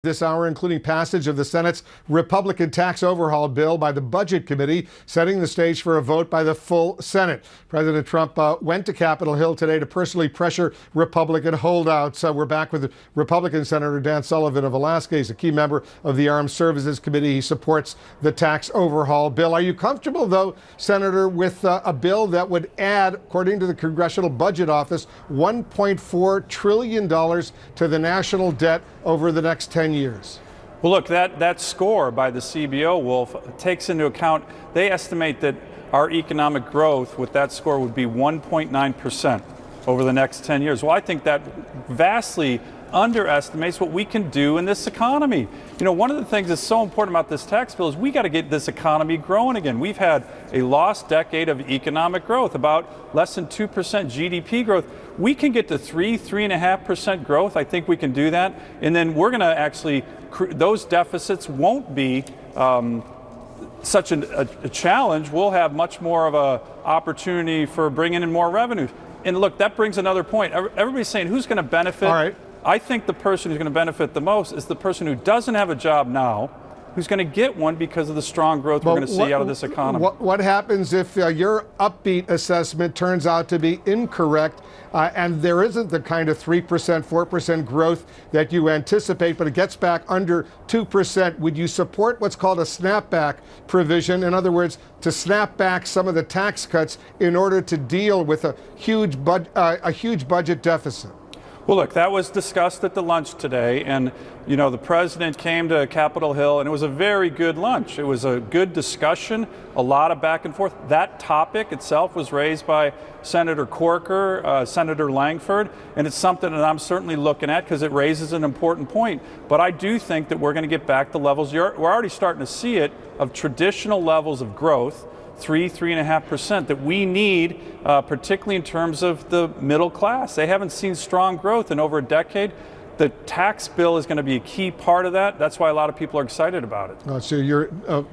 This hour, including passage of the Senate's Republican tax overhaul bill by the Budget Committee, setting the stage for a vote by the full Senate. President Trump went to Capitol Hill today to personally pressure Republican holdouts. We're back with Republican Senator Dan Sullivan of Alaska. He's a key member of the Armed Services Committee. He supports the tax overhaul bill. Are you comfortable, though, Senator, with a bill that would add, according to the Congressional Budget Office, $1.4 trillion to the national debt over the next 10 years? Well, look, that score by the CBO, Wolf, takes into account, they estimate that our economic growth with that score would be 1.9% over the next 10 years. Well, I think that vastly underestimates what we can do in this economy. You know, one of the things that's so important about this tax bill is we got to get this economy growing again. We've had a lost decade of economic growth, about less than 2% GDP growth. We can get to 3.5% growth. I think we can do that. And then we're going to actually, those deficits won't be such a challenge. We'll have much more of an opportunity for bringing in more revenue. And look, that brings another point. Everybody's saying who's going to benefit? All right. I think the person who's going to benefit the most is the person who doesn't have a job now, who's going to get one because of the strong growth we're going to see out of this economy. What happens if your upbeat assessment turns out to be incorrect and there isn't the kind of 3%, 4% growth that you anticipate, but it gets back under 2%? Would you support what's called a snapback provision? In other words, to snap back some of the tax cuts in order to deal with a huge budget deficit? Well, look, that was discussed at the lunch today, and you know, the president came to Capitol Hill, and it was a very good lunch. It was a good discussion, a lot of back and forth. That topic itself was raised by Senator Corker, Senator Langford, and it's something that I'm certainly looking at because it raises an important point. But I do think that we're going to get back to levels, we're already starting to see it, of traditional levels of growth, 3.5% that we need, particularly in terms of the middle class. They haven't seen strong growth in over a decade. The tax bill is going to be a key part of that. That's why a lot of people are excited about it. So you're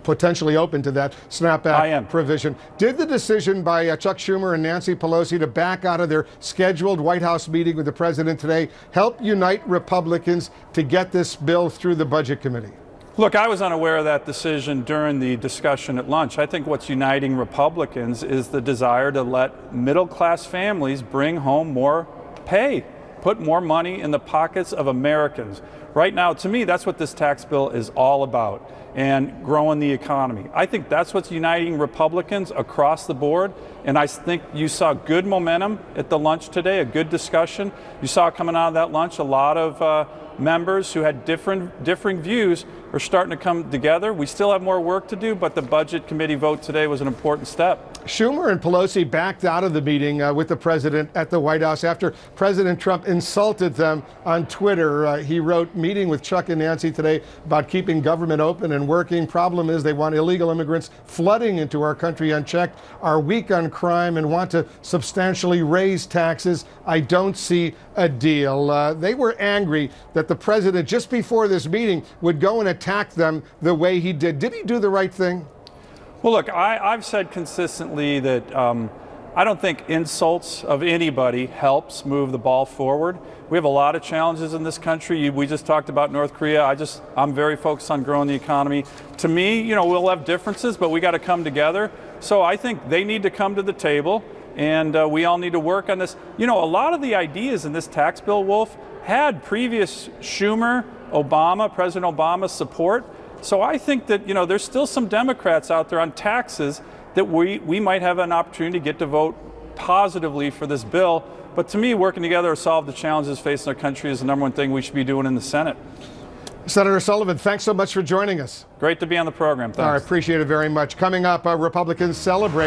potentially open to that snapback provision. Did the decision by Chuck Schumer and Nancy Pelosi to back out of their scheduled White House meeting with the president today help unite Republicans to get this bill through the Budget Committee? Look, I was unaware of that decision during the discussion at lunch. I think what's uniting Republicans is the desire to let middle-class families bring home more pay, put more money in the pockets of Americans. Right now, to me, that's what this tax bill is all about, and growing the economy. I think that's what's uniting Republicans across the board, and I think you saw good momentum at the lunch today, a good discussion. You saw coming out of that lunch a lot of members who had differing views are starting to come together. We still have more work to do, but the Budget Committee vote today was an important step. Schumer and Pelosi backed out of the meeting with the president at the White House after President Trump insulted them on Twitter. He wrote, meeting with Chuck and Nancy today about keeping government open and working. Problem is they want illegal immigrants flooding into our country unchecked, are weak on crime, and want to substantially raise taxes. I don't see a deal. They were angry that the president, just before this meeting, would go and attack them the way he did. Did he do the right thing? Well, look, I've said consistently that I don't think insults of anybody helps move the ball forward. We have a lot of challenges in this country. We just talked about North Korea. I'm very focused on growing the economy. To me, you know, we'll have differences, but we got to come together. So I think they need to come to the table, and we all need to work on this. You know, a lot of the ideas in this tax bill, Wolf, had previous Schumer, President Obama's support. So I think that, you know, there's still some Democrats out there on taxes that we might have an opportunity to get to vote positively for this bill. But to me, working together to solve the challenges facing our country is the number one thing we should be doing in the Senate. Senator Sullivan, thanks so much for joining us. Great to be on the program. Thanks. I appreciate it very much. Coming up, Republicans celebrate